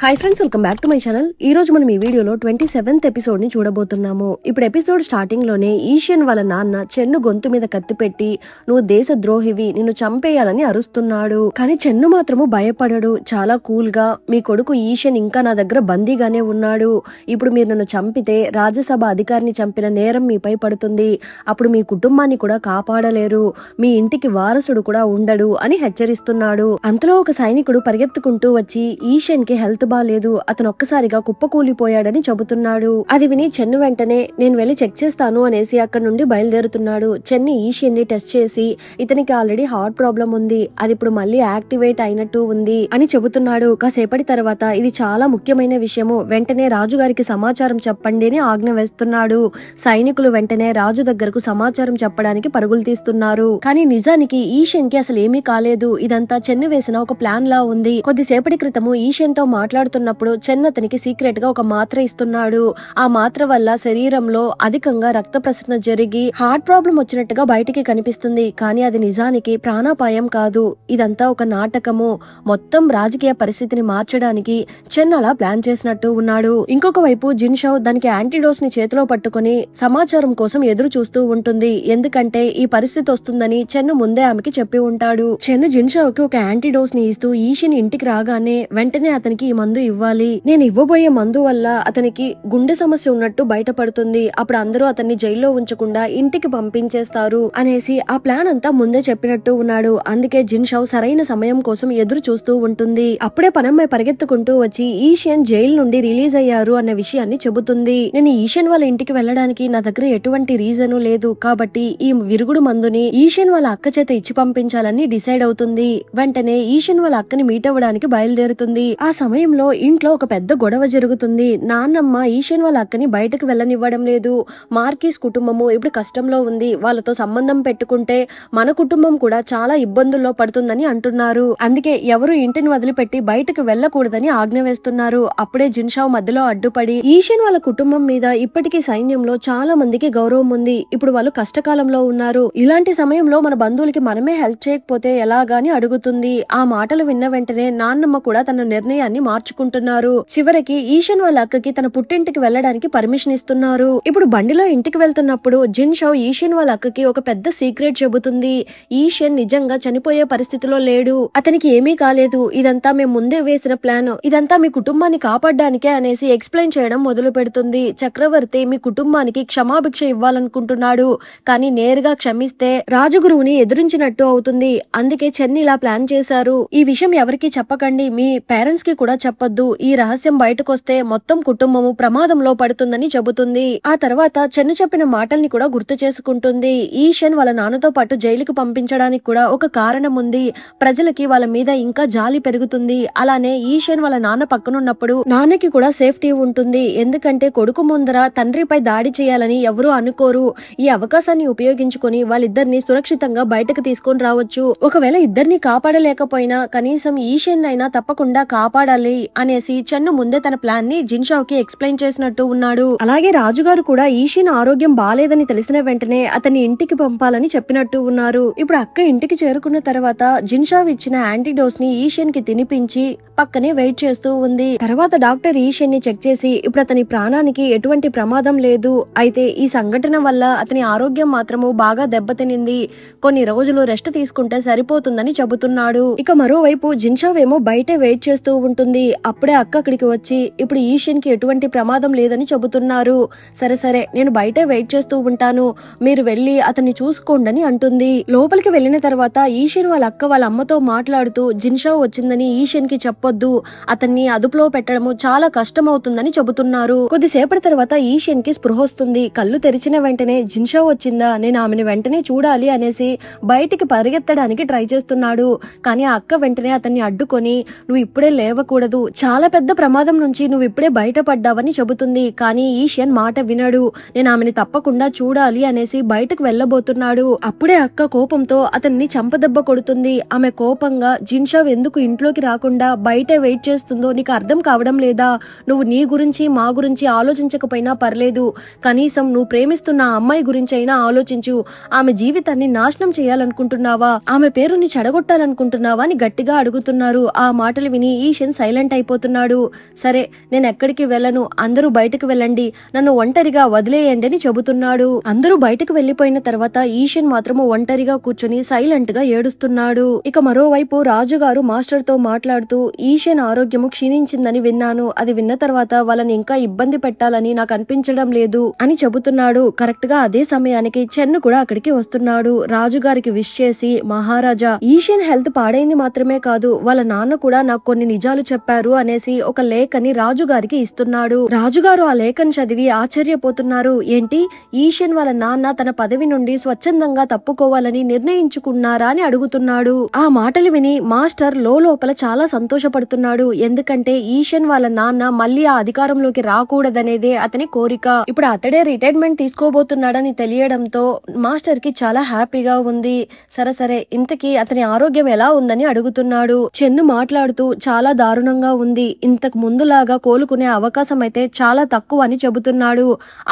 Hi friends, welcome back to my channel. ఈ రోజు మనం ఈ వీడియోలో 27th ఎపిసోడ్ ని చూడబోతున్నాము. ఇప్పుడు ఎపిసోడ్ స్టార్టింగ్ లోనే ఈషియన్ వాళ్ళ నాన్న చెన్ను గొంతు మీద కత్తి పెట్టి నువ్వు దేశ ద్రోహివి, నిన్ను చంపేయాలని అరుస్తున్నాడు. కానీ చెన్ను మాత్రము భయపడడు. చాలా కూల్ గా, మీ కొడుకు ఈషియన్ ఇంకా నా దగ్గర బందీగానే ఉన్నాడు. ఇప్పుడు మీరు నన్ను చంపితే రాజ్యసభ అధికారిని చంపిన నేరం మీపై పడుతుంది. అప్పుడు మీ కుటుంబాన్ని కూడా కాపాడలేరు, మీ ఇంటికి వారసుడు కూడా ఉండడు అని హెచ్చరిస్తున్నాడు. అంతలో ఒక సైనికుడు పరిగెత్తుకుంటూ వచ్చి ఈషియన్ కి హెల్త్ బాలేదు, అతను ఒక్కసారిగా కుప్పకూలిపోయాడని చెబుతున్నాడు. అది విని చెన్ను వెంటనే నేను వెళ్లి చెక్ చేస్తాను అనేసి అక్కడి నుండి బయలుదేరుతున్నాడు. చెన్ని ఈషియన్ ని టెస్ట్ చేసి ఇతనికి ఆల్రెడీ హార్ట్ ప్రాబ్లం ఉంది, అది ఇప్పుడు మళ్ళీ యాక్టివేట్ అయినట్టు ఉంది అని చెబుతున్నాడు. కాసేపటి తర్వాత ఇది చాలా ముఖ్యమైన విషయము, వెంటనే రాజుగారికి సమాచారం చెప్పండి అని ఆజ్ఞ వేస్తున్నాడు. సైనికులు వెంటనే రాజు దగ్గరకు సమాచారం చెప్పడానికి పరుగులు తీస్తున్నారు. కానీ నిజానికి ఈషియన్ కి అసలు ఏమీ కాలేదు. ఇదంతా చెన్ను వేసిన ఒక ప్లాన్ లా ఉంది. కొద్దిసేపటి క్రితము ఈషియన్ తో మాట్లాడుతున్నప్పుడు చెన్ను అతనికి సీక్రెట్ గా ఒక మాత్ర ఇస్తున్నాడు. ఆ మాత్ర వల్ల శరీరంలో అధికంగా రక్త ప్రసరణ జరిగి హార్ట్ ప్రాబ్లం వచ్చినట్టుగా బయటికి కనిపిస్తుంది. కానీ అది నిజానికి ప్రాణాపాయం కాదు. ఇదంతా ఒక నాటకము. మొత్తం రాజకీయ పరిస్థితిని మార్చడానికి చెన్ను అలా ప్లాన్ చేసినట్టు ఉన్నాడు. ఇంకొక వైపు జిన్షౌ దానికి యాంటీడోస్ ని చేతిలో పట్టుకుని సమాచారం కోసం ఎదురు చూస్తూ ఉంటుంది. ఎందుకంటే ఈ పరిస్థితి వస్తుందని చెన్ను ముందే ఆమెకి చెప్పి ఉంటాడు. చెన్ను జిన్షౌకి ఒక యాంటీడోస్ ని ఇస్తూ ఈషియన్ ఇంటికి రాగానే వెంటనే అతనికి ఈ మందు ఇవ్వాలి, నేను ఇవ్వబోయే మందు వల్ల అతనికి గుండె సమస్య ఉన్నట్టు బయటపడుతుంది, అప్పుడు అందరూ అతన్ని జైల్లో ఉంచకుండా ఇంటికి పంపించేస్తారు అనేసి ఆ ప్లాన్ అంతా ముందే చెప్పినట్టు ఉన్నాడు. అందుకే జిన్షౌ సరైన సమయం కోసం ఎదురు చూస్తూ ఉంటుంది. అప్పుడే పనమ్మాయి పరిగెత్తుకుంటూ వచ్చి ఈషియన్ జైలు నుండి రిలీజ్ అయ్యారు అన్న విషయాన్ని చెబుతుంది. నేను ఈషియన్ వాళ్ళ ఇంటికి వెళ్ళడానికి నా దగ్గర ఎటువంటి రీజను లేదు, కాబట్టి ఈ విరుగుడు మందుని ఈషియన్ వాళ్ళ అక్క చేత ఇచ్చి పంపించాలని డిసైడ్ అవుతుంది. వెంటనే ఈషియన్ వాళ్ళ అక్కని మీట్ అవ్వడానికి బయలుదేరుతుంది. ఆ సమయంలో ఇంట్లో ఒక పెద్ద గొడవ జరుగుతుంది. నాన్నమ్మ ఈషియన్ వాళ్ళ అక్కని బయటకు వెళ్ళనివ్వడం లేదు. మార్కీస్ కుటుంబము ఇప్పుడు కష్టంలో ఉంది, వాళ్ళతో సంబంధం పెట్టుకుంటే మన కుటుంబం కూడా చాలా ఇబ్బందుల్లో పడుతుందని అంటున్నారు. అందుకే ఎవరు ఇంటిని వదిలిపెట్టి బయటకు వెళ్ళకూడదని ఆజ్ఞ వేస్తున్నారు. అప్పుడే జిన్షౌ మధ్యలో అడ్డుపడి ఈషియన్ వాళ్ళ కుటుంబం మీద ఇప్పటికీ సైన్యంలో చాలా మందికి గౌరవం ఉంది, ఇప్పుడు వాళ్ళు కష్టకాలంలో ఉన్నారు, ఇలాంటి సమయంలో మన బంధువులకి మనమే హెల్ప్ చేయకపోతే ఎలాగా అని అడుగుతుంది. ఆ మాటలు విన్న వెంటనే నాన్నమ్మ కూడా తన నిర్ణయాన్ని మార్చుకుంటున్నారు. చివరికి ఈషియన్ వాళ్ళ అక్కకి తన పుట్టింటికి వెళ్ళడానికి పర్మిషన్ ఇస్తున్నారు. ఇప్పుడు బండిలో ఇంటికి వెళ్తున్నప్పుడు జిన్షౌ ఈషియన్ వాళ్ళ అక్కకి ఒక పెద్ద సీక్రెట్ చెబుతుంది. ఈషియన్ నిజంగా చనిపోయే పరిస్థితిలో లేడు, అతనికి ఏమీ కాలేదు, ఇదంతా మేము ముందే వేసిన ప్లాన్, ఇదంతా మీ కుటుంబాన్ని కాపాడడానికే అనేసి ఎక్స్ప్లెయిన్ చేయడం మొదలు పెడుతుంది. చక్రవర్తి మీ కుటుంబానికి క్షమాభిక్ష ఇవ్వాలనుకుంటున్నాడు, కానీ నేరుగా క్షమిస్తే రాజగురువుని ఎదిరించినట్టు అవుతుంది, అందుకే చెన్ని ఇలా ప్లాన్ చేశారు. ఈ విషయం ఎవరికి చెప్పకండి, మీ పేరెంట్స్ కి కూడా చెప్పొద్దు, ఈ రహస్యం బయటకొస్తే మొత్తం కుటుంబము ప్రమాదంలో పడుతుందని చెబుతుంది. ఆ తర్వాత చెన్ను చెప్పిన మాటల్ని కూడా గుర్తు చేసుకుంటుంది. ఈషియన్ వాళ్ళ నాన్నతో పాటు జైలుకు పంపించడానికి కూడా ఒక కారణం ఉంది, ప్రజలకి వాళ్ళ మీద ఇంకా జాలి పెరుగుతుంది. అలానే ఈషియన్ వాళ్ళ నాన్న పక్కనున్నప్పుడు నాన్నకి కూడా సేఫ్టీ ఉంటుంది, ఎందుకంటే కొడుకు ముందర తండ్రిపై దాడి చేయాలని ఎవరూ అనుకోరు. ఈ అవకాశాన్ని ఉపయోగించుకొని వాళ్ళిద్దరిని సురక్షితంగా బయటకు తీసుకొని రావచ్చు. ఒకవేళ ఇద్దరిని కాపాడలేకపోయినా కనీసం ఈషియన్ అయినా తప్పకుండా కాపాడాలి అనేసి చెన్ను ముందే తన ప్లాన్ ని జిన్షౌకి ఎక్స్ప్లెయిన్ చేసినట్టు ఉన్నాడు. అలాగే రాజుగారు కూడా ఈషియన్ ఆరోగ్యం బాలేదని తెలిసిన వెంటనే అతన్ని ఇంటికి పంపాలని చెప్పినట్టు ఉన్నారు. ఇప్పుడు అక్క ఇంటికి చేరుకున్న తర్వాత జిన్షౌ ఇచ్చిన యాంటీడోస్ ని ఈషియన్ కి తినిపించి పక్కనే వెయిట్ చేస్తూ ఉంది. తర్వాత డాక్టర్ ఈషియన్ ని చెక్ చేసి ఇప్పుడు అతని ప్రాణానికి ఎటువంటి ప్రమాదం లేదు, అయితే ఈ సంఘటన వల్ల అతని ఆరోగ్యం మాత్రము బాగా దెబ్బతినింది, కొన్ని రోజులు రెస్ట్ తీసుకుంటే సరిపోతుందని చెబుతున్నాడు. ఇక మరోవైపు జిన్షౌ ఏమో బయటే వెయిట్ చేస్తూ ఉంటుంది. అప్పుడే అక్క అక్కడికి వచ్చి ఇప్పుడు ఈషియన్ కి ఎటువంటి ప్రమాదం లేదని చెబుతున్నారు. సరే సరే నేను బయటే వెయిట్ చేస్తూ ఉంటాను, మీరు వెళ్లి అతన్ని చూసుకోండి అంటుంది. లోపలికి వెళ్లిన తర్వాత ఈషియన్ వాళ్ళ అక్క వాళ్ళ అమ్మతో మాట్లాడుతూ జిన్షౌ వచ్చిందని ఈషియన్ కి చెప్పొద్దు, అతన్ని అదుపులో పెట్టడము చాలా కష్టం అవుతుందని చెబుతున్నారు. కొద్దిసేపటి తర్వాత ఈషియన్ కి స్పృహ వస్తుంది. కళ్ళు తెరిచిన వెంటనే జిన్షౌ వచ్చిందా, నేను ఆమెను వెంటనే చూడాలి అనేసి బయటికి పరిగెత్తడానికి ట్రై చేస్తున్నాడు. కానీ ఆ అక్క వెంటనే అతన్ని అడ్డుకొని నువ్వు ఇప్పుడే లేవకూడదు, చాలా పెద్ద ప్రమాదం నుంచి నువ్వు ఇప్పుడే బయటపడ్డావని చెబుతుంది. కానీ ఈషియన్ మాట వినడు, నేను ఆమెని తప్పకుండా చూడాలి అనేసి బయటకు వెళ్ళబోతున్నాడు. అప్పుడే అక్క కోపంతో అతన్ని చంపదెబ్బ కొడుతుంది. ఆమె కోపంగా జిన్షౌ ఎందుకు ఇంట్లోకి రాకుండా బయటే వెయిట్ చేస్తుందో నీకు అర్థం కావడం లేదా, నువ్వు నీ గురించి మా గురించి ఆలోచించకపోయినా పర్లేదు, కనీసం నువ్వు ప్రేమిస్తున్న ఆ అమ్మాయి గురించి అయినా ఆలోచించు, ఆమె జీవితాన్ని నాశనం చేయాలనుకుంటున్నావా, ఆమె పేరుని చెడగొట్టాలనుకుంటున్నావా అని గట్టిగా అడుగుతున్నారు. ఆ మాటలు విని ఈషియన్ సైలెంట్ సైలెంట్ అయిపోతున్నాడు. సరే నేను ఎక్కడికి వెళ్ళను, అందరూ బయటకు వెళ్ళండి, నన్ను ఒంటరిగా వదిలేయండి అని చెబుతున్నాడు. అందరూ బయటకు వెళ్లిపోయిన తర్వాత ఈషన్ మాత్రము ఒంటరిగా కూర్చొని సైలెంట్ గా ఏడుస్తున్నాడు. ఇక మరోవైపు రాజుగారు మాస్టర్ తో మాట్లాడుతూ ఈషన్ ఆరోగ్యము క్షీణించిందని విన్నాను, అది విన్న తర్వాత వాళ్ళని ఇంకా ఇబ్బంది పెట్టాలని నాకు అనిపించడం లేదు అని చెబుతున్నాడు. కరెక్ట్ గా అదే సమయానికి చెన్ను కూడా అక్కడికి వస్తున్నాడు. రాజుగారికి విష్ చేసి, మహారాజా ఈషన్ హెల్త్ పాడైంది మాత్రమే కాదు, వాళ్ళ నాన్న కూడా నాకు కొన్ని నిజాలు చెప్పారు అనేసి ఒక లేఖని రాజుగారికి ఇస్తున్నాడు. రాజుగారు ఆ లేఖను చదివి ఆశ్చర్యపోతున్నారు. ఏంటి, ఈషన్ వాళ్ళ నాన్న తన పదవి నుండి స్వచ్ఛందంగా తప్పుకోవాలని నిర్ణయించుకున్నారా అని అడుగుతున్నాడు. ఆ మాటలు విని మాస్టర్ లోపల చాలా సంతోషపడుతున్నాడు. ఎందుకంటే ఈషన్ వాళ్ళ నాన్న మళ్ళీ ఆ అధికారంలోకి రాకూడదనేదే అతని కోరిక. ఇప్పుడు అతడే రిటైర్మెంట్ తీసుకోబోతున్నాడని తెలియడంతో మాస్టర్ కి చాలా హ్యాపీగా ఉంది. సరే ఇంతకీ అతని ఆరోగ్యం ఎలా ఉందని అడుగుతున్నాడు. చెన్ను మాట్లాడుతూ చాలా దారుణంగా ఉంది, ఇంతకు ముందులాగా కోలుకునే అవకాశం అయితే చాలా తక్కువ అని చెబుతున్నాడు.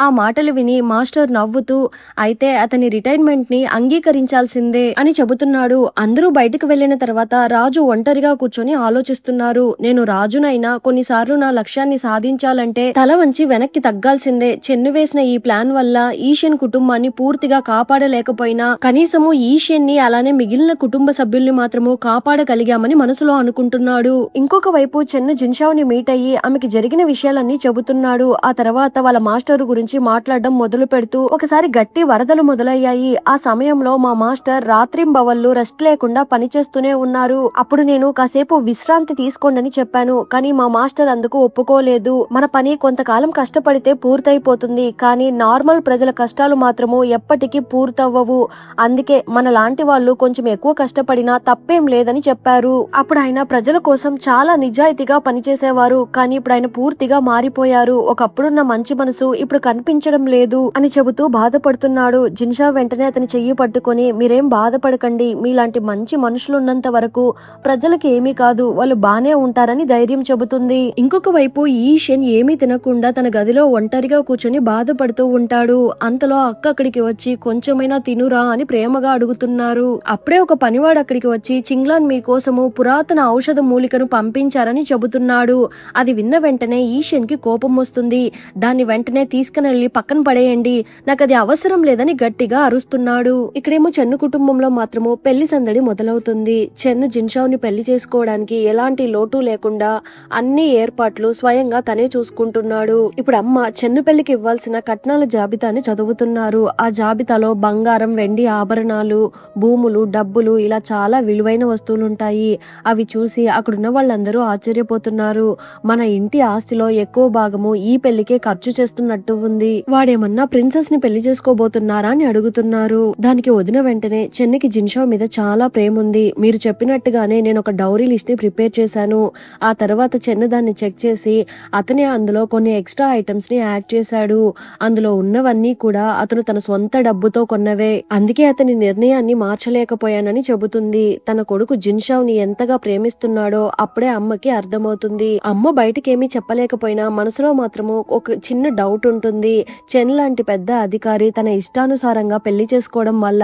ఆ మాటలు విని మాస్టర్ నవ్వుతూ, అయితే అతని రిటైర్మెంట్ ని అంగీకరించాల్సిందే అని చెబుతున్నాడు. అందరూ బయటకు వెళ్లిన తర్వాత రాజు ఒంటరిగా కూర్చొని ఆలోచిస్తున్నారు. నేను రాజునైనా కొన్నిసార్లు నా లక్ష్యాన్ని సాధించాలంటే తల వంచి వెనక్కి తగ్గాల్సిందే. చెన్ను వేసిన ఈ ప్లాన్ వల్ల ఈషన్ కుటుంబాన్ని పూర్తిగా కాపాడలేకపోయినా కనీసము ఈషన్ ని అలానే మిగిలిన కుటుంబ సభ్యుల్ని మాత్రము కాపాడగలిగామని మనసులో అనుకుంటున్నాడు. ఇంకొక వైపు చెన్ను జిన్షావుని మీట్ అయ్యి ఆమెకి జరిగిన విషయాలన్నీ చెబుతున్నాడు. ఆ తర్వాత వాళ్ళ మాస్టర్ గురించి మాట్లాడడం మొదలు పెడుతూ, ఒకసారి గట్టి వరదలు మొదలయ్యాయి. ఆ సమయంలో మా మాస్టర్ రాత్రింబవళ్ళు రెస్ట్ లేకుండా పనిచేస్తూనే ఉన్నారు. అప్పుడు నేను కాసేపు విశ్రాంతి తీసుకోండి చెప్పాను, కానీ మా మాస్టర్ అందుకు ఒప్పుకోలేదు. మన పని కొంతకాలం కష్టపడితే పూర్తయిపోతుంది, కానీ నార్మల్ ప్రజల కష్టాలు మాత్రము ఎప్పటికీ పూర్తవ్వవు. అందుకే మన లాంటి వాళ్ళు కొంచెం ఎక్కువ కష్టపడినా తప్పేం లేదని చెప్పారు. అప్పుడు ఆయన ప్రజల కోసం చాలా నిజాయితీగా పనిచేసేవారు, కానీ ఇప్పుడు ఆయన పూర్తిగా మారిపోయారు. ఒకప్పుడున్న మంచి మనసు ఇప్పుడు కనిపించడం లేదు అని చెబుతూ బాధపడుతున్నాడు. జిన్షా వెంటనే అతని చెయ్యి పట్టుకొని, మీరేం బాధపడకండి, మీలాంటి మంచి మనుషులున్నంత వరకు ప్రజలకి ఏమీ కాదు, వాళ్ళు బానే ఉంటారని ధైర్యం చెబుతుంది. ఇంకొక వైపు ఈషన్ ఏమీ తినకుండా తన గదిలో ఒంటరిగా కూర్చొని బాధపడుతూ ఉంటాడు. అంతలో అక్క అక్కడికి వచ్చి, కొంచెమైనా తినురా అని ప్రేమగా అడుగుతున్నారు. అప్పుడే ఒక పనివాడు అక్కడికి వచ్చి, చింగ్లాన్ మీకోసము పురాతన ఔషధ మూలికను పంపించారని చెబుతున్నాడు. అది విన్న వెంటనే ఈషన్ కి కోపం వస్తుంది. దాన్ని వెంటనే తీసుకుని పక్కన పడేయండి, నాకు అది అవసరం లేదని గట్టిగా అరుస్తున్నాడు. ఇక్కడేమో చెన్ను కుటుంబంలో మాత్రము పెళ్లి సందడి మొదలవుతుంది. చెన్ను జిన్షావుని పెళ్లి చేసుకోవడానికి ఎలాంటి లోటు లేకుండా అన్ని ఏర్పాట్లు స్వయంగా తనే చూసుకుంటున్నాడు. ఇప్పుడు అమ్మ చెన్ను పెళ్లికి ఇవ్వాల్సిన కట్నాల జాబితాని చదువుతున్నారు. ఆ జాబితాలో బంగారం, వెండి ఆభరణాలు, భూములు, డబ్బులు ఇలా చాలా విలువైన వస్తువులుంటాయి. అవి చూసి అక్కడున్న వాళ్ళందరూ ఆశ్చర్యపోతున్నారు. మన ఇంటి ఆస్తిలో ఎక్కువ భాగము ఈ పెళ్లికే ఖర్చు చేస్తున్నట్టు ఉంది, వాడేమన్నా ప్రిన్సెస్ ని పెళ్లి చేసుకోబోతున్నారా అని అడుగుతున్నారు. దానికి వదిన వెంటనే, చెన్నికి జిన్షావు మీద చాలా ప్రేమ ఉంది, మీరు చెప్పినట్టుగానే నేను ఒక డౌరీ లిస్ట్ ని ప్రిపేర్ చేశాను. ఆ తర్వాత చెన్ను దాన్ని చెక్ చేసి అతనే అందులో కొన్ని ఎక్స్ట్రా ఐటమ్స్ ని యాడ్ చేశాడు. అందులో ఉన్నవన్నీ కూడా అతను తన సొంత డబ్బుతో కొన్నవే, అందుకే అతని నిర్ణయాన్ని మార్చలేకపోయానని చెబుతుంది. తన కొడుకు జిన్షావుని ఎంతగా ప్రేమిస్తున్నాడో అప్పుడే అమ్మకి అర్థమవుతుంది. అమ్మ బయటకేమీ చెప్పలేకపోయినా మనసులో మాత్రము ఒక చిన్న డౌట్ ఉంటుంది. చెన్ లాంటి పెద్ద అధికారి తన ఇష్టానుసారంగా పెళ్లి చేసుకోవడం వల్ల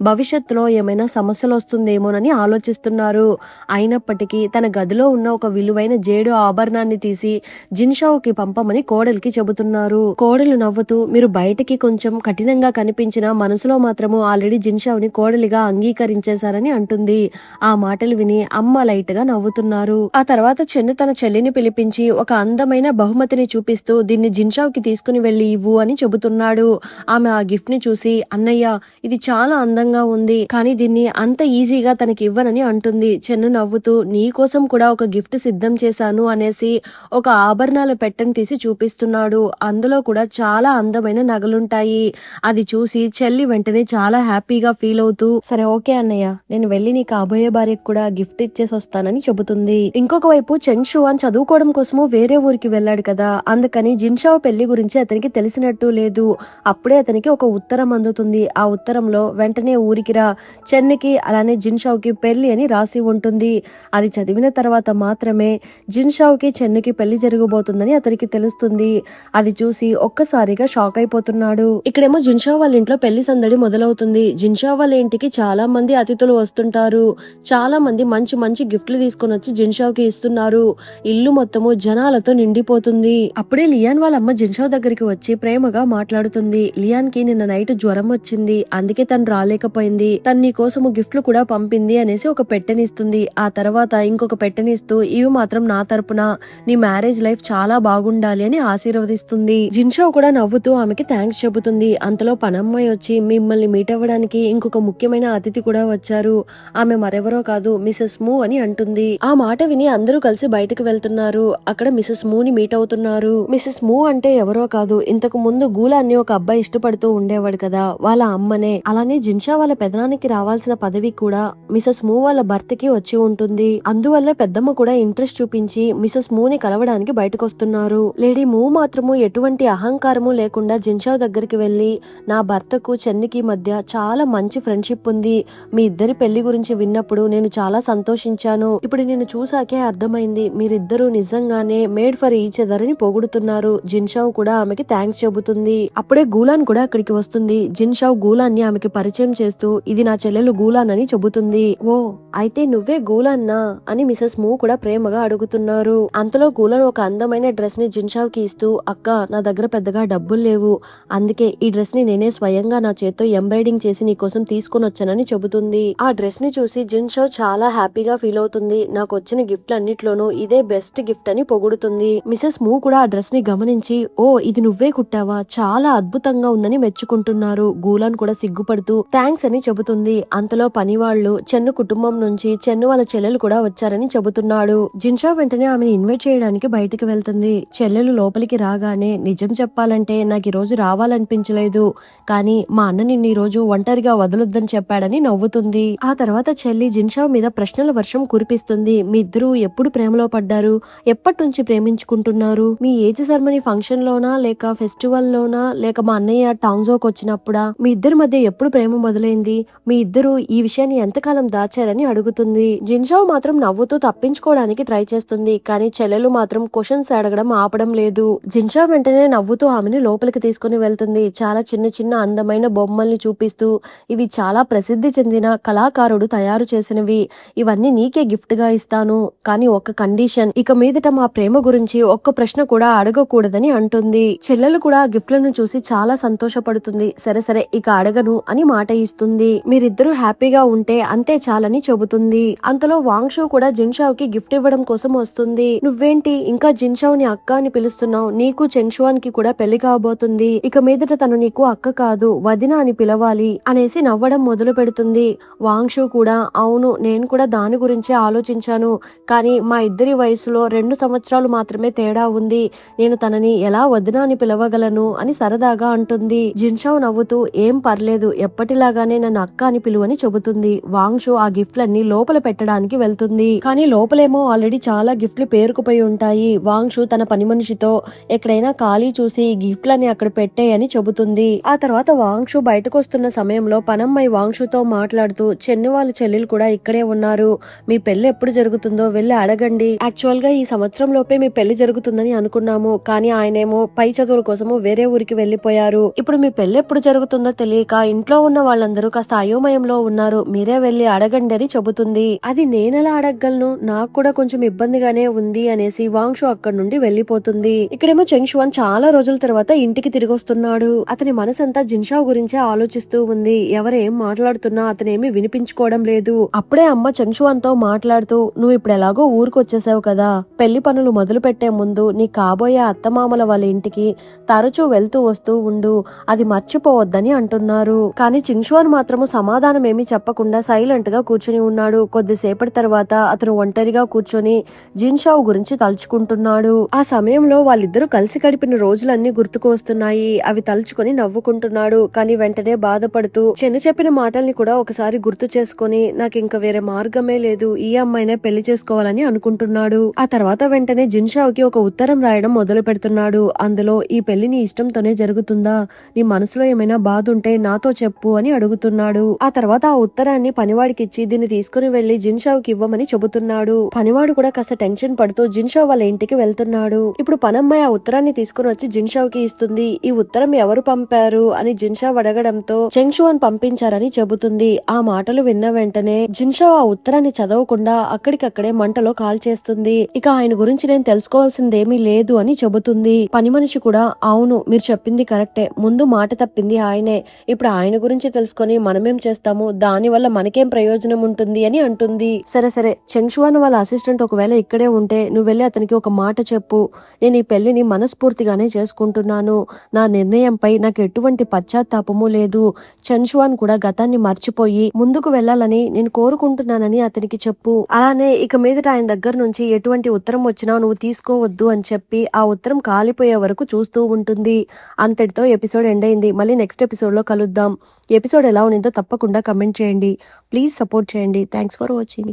భవిష్యత్తులో ఏమైనా సమస్యలు వస్తుందేమోనని ఆలోచిస్తున్నారు. అయినప్పటికీ తన గదిలో ఉన్న ఒక విలువైన జేడు ఆభరణాన్ని తీసి జిన్షావుకి పంపమని కోడలికి చెబుతున్నారు. కోడలు నవ్వుతూ, మీరు బయటకి కొంచెం కఠినంగా కనిపించినా మనసులో మాత్రము ఆల్రెడీ జిన్షావుని కోడలిగా అంగీకరించేశారని అంటుంది. ఆ మాటలు విని అమ్మ లైట్ గా నవ్వుతున్నారు. ఆ తర్వాత చెన్ను తన చెల్లిని పిలిపించి ఒక అందమైన బహుమతిని చూపిస్తూ, దీన్ని జిన్షావుకి తీసుకుని వెళ్లి ఇవ్వు అని చెబుతున్నాడు. ఆమె ఆ గిఫ్ట్ ని చూసి, అన్నయ్య ఇది చాలా అందంగా ఉంది, కానీ దీన్ని అంత ఈజీగా తనకి ఇవ్వనని అంటుంది. చెన్ను నవ్వుతూ, నీ కోసం కూడా ఒక గిఫ్ట్ సిద్ధం చేశాను అనేసి ఒక ఆభరణాల పెట్టెను తీసి చూపిస్తున్నాడు. అందులో కూడా చాలా అందమైన నగలుంటాయి. అది చూసి చెల్లి వెంటనే చాలా హ్యాపీగా ఫీల్ అవుతూ, సరే ఓకే అన్నయ్య, నేను వెళ్లి నీ కాబోయే భార్యకు కూడా గిఫ్ట్ ఇచ్చేసి వస్తానని చెబుతుంది. ఇంకొక వైపు చెంగ్ షువాన్ చదువుకోవడం కోసము వేరే ఊరికి వెళ్ళాడు కదా, అందుకని జిన్షావు పెళ్లి గురించి అతనికి తెలిసినట్టు లేదు. అప్పుడే అతనికి ఒక ఉత్తరం అందుతుంది. ఆ ఉత్తరంలో వెంటనే ఊరికి రా, చెన్నికి అలానే జిన్షావుకి పెళ్లి అని రాసి ఉంటుంది. అది చదివిన తర్వాత మాత్రమే జిన్షావుకి చెన్నికి పెళ్లి జరగబోతుందని అతనికి తెలుస్తుంది. అది చూసి ఒక్కసారిగా షాక్ అయిపోతున్నాడు. ఇక్కడేమో జిన్షావు వాళ్ళ ఇంట్లో పెళ్లి సందడి మొదలవుతుంది. జిన్షావు వాళ్ళ ఇంటికి చాలా మంది అతిథులు వస్తుంటారు. చాలా మంది మంచి మంచి గిఫ్ట్లు తీసుకొని వచ్చి జిన్షావుకి ఇస్తున్నారు. చేస్తున్నారు. ఇల్లు మొత్తము జనాలతో నిండిపోతుంది. అప్పుడే లియాన్ వాళ్ళ అమ్మ జిన్షావ్ దగ్గరికి వచ్చి ప్రేమగా మాట్లాడుతుంది. లియాన్ కి నిన్న నైట్ జ్వరం వచ్చింది, అందుకే తను రాలేకపోయింది. తను నీ కోసము గిఫ్ట్లు కూడా పంపింది అనేసి ఒక పెట్టెనిస్తుంది. ఆ తర్వాత ఇంకొక పెట్టెనిస్తూ ఇవి మాత్రం నా తరపున నీ మ్యారేజ్ లైఫ్ చాలా బాగుండాలి అని ఆశీర్వదిస్తుంది. జిన్షావ్ కూడా నవ్వుతూ ఆమెకి థ్యాంక్స్ చెబుతుంది. అంతలో పనమ్మాయి వచ్చి మిమ్మల్ని మీట్ అవ్వడానికి ఇంకొక ముఖ్యమైన అతిథి కూడా వచ్చారు, ఆమె మరెవరో కాదు మిసెస్ మూ అని అంటుంది. ఆ మాట విని అందరూ కలిసి బయటకు వెళ్తున్నారు. అక్కడ మిసెస్ మూని మీట్ అవుతున్నారు. మిసెస్ మూ అంటే ఎవరో కాదు, ఇంతకు ముందు గూలాన్ని ఒక అబ్బాయి ఇష్టపడుతూ ఉండేవాడు కదా, వాళ్ళ అమ్మనే. అలానే జిన్షా వాళ్ళ పెదనానికి రావాల్సిన పదవి కూడా మిసెస్ మూ వాళ్ళ భర్తకి వచ్చి ఉంటుంది. అందువల్ల పెద్దమ్మ కూడా ఇంట్రెస్ట్ చూపించి మిసెస్ మూని కలవడానికి బయటకు వస్తున్నారు. లేడీ మూ మాత్రము ఎటువంటి అహంకారము లేకుండా జిన్షావ్ దగ్గరికి వెళ్లి, నా భర్తకు చెన్నికి మధ్య చాలా మంచి ఫ్రెండ్షిప్ ఉంది, మీ ఇద్దరి పెళ్లి గురించి విన్నప్పుడు నేను చాలా సంతోషించాను, ఇప్పుడు నేను చూసాకే అర్థమైంది మీరిద్దరూ నిజంగానే మేడ్ ఫర్ ఈచ్ అదర్ అని పొగుడుతున్నారు. జిన్షావ్ కూడా ఆమెకి థ్యాంక్స్ చెబుతుంది. అప్పుడే గూలాన్ కూడా అక్కడికి వస్తుంది. జిన్షావ్ గూలాన్ని ఆమెకి పరిచయం చేస్తూ ఇది నా చెల్లెలు గూలాన్ అని చెబుతుంది. ఓ అయితే నువ్వే గూలాన్నా అని మిసెస్ మూ కూడా ప్రేమగా అడుగుతున్నారు. అంతలో గూలాన్ ఒక అందమైన డ్రెస్ ని జిన్షావ్ కి ఇస్తూ, అక్క నా దగ్గర పెద్దగా డబ్బులు లేవు, అందుకే ఈ డ్రెస్ ని నేనే స్వయంగా నా చేత్తో ఎంబ్రాయిడింగ్ చేసి నీకోసం తీసుకుని వచ్చానని చెబుతుంది. ఆ డ్రెస్ ని చూసి జిన్షావ్ చాలా హ్యాపీగా ఫీల్ అవుతుంది. నాకు వచ్చిన గిఫ్ట్ అన్నిట్లోనూ ఇదే బెస్ట్ గిఫ్ట్ అని పొగుడుతుంది. మిసెస్ మూ కూడా ఆ డ్రెస్ ని గమనించి, ఓ ఇది నువ్వే కుట్టావా, చాలా అద్భుతంగా ఉందని మెచ్చుకుంటున్నారు. గూలాన్ కూడా సిగ్గుపడుతూ థ్యాంక్స్ అని చెబుతుంది. అంతలో పనివాళ్లు చెన్ను కుటుంబం నుంచి చెన్ను వాళ్ళ చెల్లెలు కూడా వచ్చారని చెబుతున్నాడు. జిన్షా వెంటనే ఆమెను ఇన్వైట్ చేయడానికి బయటికి వెళ్తుంది. చెల్లెలు లోపలికి రాగానే, నిజం చెప్పాలంటే నాకు ఈ రోజు రావాలనిపించలేదు, కానీ మా అన్న నిన్ను ఈ రోజు ఒంటరిగా వదలొద్దని చెప్పాడని నవ్వుతుంది. ఆ తర్వాత చెల్లి జిన్షా మీద ప్రశ్నల వర్షం కురిపిస్తుంది. మీ ఇద్దరు ఎప్పుడు ప్రేమలో పడ్డారు, ఎప్పటి నుంచి ప్రేమించుకుంటున్నారు, మీ ఏజ్ సెరమనీ ఫంక్షన్ లోనా లేక ఫెస్టివల్ లోనా లేక మా అన్నయ్య టాంగ్జోకి వచ్చినప్పుడా, మీ ఇద్దరి మధ్య ఎప్పుడు ప్రేమ మొదలైంది, మీ ఇద్దరు ఈ విషయాన్ని ఎంతకాలం దాచారని అడుగుతుంది. జిన్షావ్ మాత్రం నవ్వుతూ తప్పించుకోవడానికి ట్రై చేస్తుంది, కానీ చెల్లెలు మాత్రం క్వశ్చన్స్ అడగడం ఆపడం లేదు. జిన్షావ్ వెంటనే నవ్వుతూ ఆమెని లోపలికి తీసుకుని వెళ్తుంది. చాలా చిన్న చిన్న అందమైన బొమ్మల్ని చూపిస్తూ, ఇవి చాలా ప్రసిద్ధి చెందిన కళాకారుడు తయారు చేసినవి, ఇవన్నీ నీకే గిఫ్ట్ గా ఇస్తాను, కానీ ఒక కండిషన్, ఇక మీదట మా ప్రేమ గురించి ఒక్క ప్రశ్న కూడా అడగకూడదని అంటుంది. చెల్లెలు కూడా ఆ గిఫ్ట్లను చూసి చాలా సంతోషపడుతుంది. సరే సరే ఇక అడగను అని మాట ఇస్తుంది. మీరిద్దరూ హ్యాపీగా ఉంటే అంతే చాలని చెబుతుంది. అంతలో వాంగ్షూ కూడా జిన్షావ్ కి గిఫ్ట్ ఇవ్వడం కోసం వస్తుంది. నువ్వేంటి ఇంకా జిన్షావ్ ని అక్క అని పిలుస్తున్నావు, నీకు చెంగ్షువాన్ కి కూడా పెళ్లి కాబోతుంది, ఇక మీదట తను నీకు అక్క కాదు వదిన అని పిలవాలి అనేసి నవ్వడం మొదలు పెడుతుంది. వాంగ్షూ కూడా అవును నేను కూడా దాని గురించే ఆలోచించాను, కానీ మా ఇద్దరి వయసులో 2 సంవత్సరాలు మాత్రమే తేడా ఉంది, నేను తనని ఎలా వదిన అని పిలవగలను అని సరదాగా అంటుంది. జిన్షావ్ నవ్వుతూ ఏం పర్లేదు ఎప్పటిలాగానే నన్ను అక్క అని పిలువని చెబుతుంది. వాంగ్షూ ఆ గిఫ్ట్లన్నీ లోపల పెట్టడానికి వెళ్తుంది, కానీ లోపలేమో ఆల్రెడీ చాలా గిఫ్ట్లు పేరుకుపోయి ఉంటాయి. వాంగ్షూ తన పని మనిషితో ఎక్కడైనా ఖాళీ చూసి ఈ గిఫ్ట్లని అక్కడ పెట్టేయని చెబుతుంది. ఆ తర్వాత వాంగ్షూ బయటకు వస్తున్న సమయంలో పనమ్మాయి వాంగ్షూతో మాట్లాడుతూ, చెన్ను వాళ్ళ చెల్లెలు కూడా ఇక్కడే ఉన్నారు, మీ పెళ్లి ఎప్పుడు జరుగుతుందో వెళ్ళి అడగండి, యాక్చువల్ గా ఈ సంవత్సరం లోపే మీ పెళ్లి జరుగుతుందని అనుకున్నాము, కానీ ఆయనేమో పై చదువుల కోసము వేరే ఊరికి వెళ్లిపోయారు, ఇప్పుడు మీ పెళ్లి ఎప్పుడు జరుగుతుందో తెలియక ఇంట్లో ఉన్న వాళ్ళందరూ కాస్త అయోమయంలో ఉన్నారు, మీరే వెళ్లి అడగండి అని చెబుతుంది. అది నేనెలా అడగలను, నాకు కూడా కొంచెం ఇబ్బందిగానే ఉంది అనేసి వాంగ్షూ అక్కడి నుండి వెళ్లిపోతుంది. ఇక్కడేమో చెంగ్షువాన్ చాలా రోజుల తర్వాత ఇంటికి తిరిగి వస్తున్నాడు. అతని మనసంతా జిన్షావ్ గురించే ఆలోచిస్తూ ఉంది. ఎవరేం మాట్లాడుతున్నా అతనేమి వినిపించుకోవడం లేదు. అప్పుడే అమ్మ చెంగ్షువాన్ తో మాట్లాడుతూ, నువ్వు ఇప్పుడు ఎలాగో ఊరికి వచ్చేసావు కదా, పెళ్లి పనులు మొదలు పెట్టే ముందు నీ కాబోయే అత్తమామల వాళ్ళ ఇంటికి తరచూ వెళ్తూ వస్తూ ఉండు, అది మర్చిపోవద్దని అంటున్నారు. కానీ చెంగ్షువాన్ మాత్రము సమాధానం ఏమీ చెప్పకుండా సైలెంట్ గా కూర్చుని ఉన్నాడు. కొద్దిసేపటి తర్వాత అతను ఒంటరిగా కూర్చొని జిన్షావ్ గురించి తలుచుకుంటున్నాడు. ఆ సమయంలో వాళ్ళిద్దరూ కలిసి గడిపిన రోజులన్నీ గుర్తుకు వస్తున్నాయి. అవి తలుచుకొని నవ్వుకుంటున్నాడు. కానీ వెంటనే బాధపడుతూ చెన్ను చెప్పిన మాటల్ని కూడా ఒకసారి గుర్తు చేసుకుని, నాకు ఇంకా వేరే మార్గమే లేదు, ఈ అమ్మాయినే పెళ్లి చేసుకోవాలని అనుకుంటున్నాడు. ఆ తర్వాత వెంటనే జిన్షావ్ కి ఒక ఉత్తరం రాయడం మొదలు పెడుతున్నాడు. అందులో, ఈ పెళ్లి నీ ఇష్టంతోనే జరుగుతుందా, నీ మనసులో ఏమైనా బాధ ఉంటే నాతో చెప్పు అని అడుగుతున్నాడు. ఆ తర్వాత ఆ ఉత్తరాన్ని పనివాడికి ఇచ్చి దీన్ని తీసుకుని వెళ్లి జిన్షావ్ కి ఇవ్వమని చెబుతున్నాడు. పనివాడు కూడా కాస్త టెన్షన్ పడుతూ జిన్షావ్ వాళ్ళ ఇంటికి వెళ్తున్నాడు. ఇప్పుడు పనమ్మాయి ఆ ఉత్తరాన్ని తీసుకుని వచ్చి జిన్షావ్ కి ఇస్తుంది. ఈ ఉత్తరం ఎవరు పంపారు అని జిన్షావ్ అడగడంతో చెంగ్షువాన్ పంపించారని చెబుతుంది. ఆ మాటలు విన్న వెంటనే జిన్షావ్ ఆ ఉత్తరాన్ని చదవకుండా అక్కడికక్కడే మంటలో కాల్ చేస్తుంది. ఇక ఆయన గురించి నేను తెలుసుకోవాల్సిందేమీ లేదు అని చెబుతుంది. పని మనిషి కూడా అవును మీరు చెప్పింది కరెక్టే, ముందు మాట తప్పింది ఆయనే, ఇప్పుడు ఆయన గురించి తెలుసుకొని మనమేం చేస్తాము, దాని వల్ల మనకేం ప్రయోజనం ఉంటుంది అని అంటుంది. సరే సరే, చెంగ్షువాన్ వాళ్ళ అసిస్టెంట్ ఒకవేళ ఇక్కడే ఉంటే నువ్వు వెళ్ళి అతనికి ఒక మాట చెప్పు, నేను ఈ పెళ్లిని మనస్ఫూర్తిగానే చేసుకుంటున్నాను, నా నిర్ణయంపై నాకు ఎటువంటి పశ్చాత్తాపము లేదు, చెన్షువాన్ కూడా గతాన్ని మర్చిపోయి ముందుకు వెళ్ళాలని నేను కోరుకుంటున్నానని అతనికి చెప్పు. అలానే ఇక మీదట ఆయన దగ్గర నుంచి ఎటువంటి ఉత్తరం వచ్చినా నువ్వు తీసుకోవద్దు అని చెప్పి ఆ ఉత్తరం కాలిపోయే వరకు చూస్తూ ఉంటుంది. అంతటితో ఎపిసోడ్ ఎండ్ అయింది. మళ్ళీ నెక్స్ట్ ఎపిసోడ్ లో కలుద్దాం. ఎపిసోడ్ ఎలా ఉన్నదో తప్పకుండా కమెంట్ చేయండి. ప్లీజ్ సపోర్ట్ చేయండి. Thanks for watching.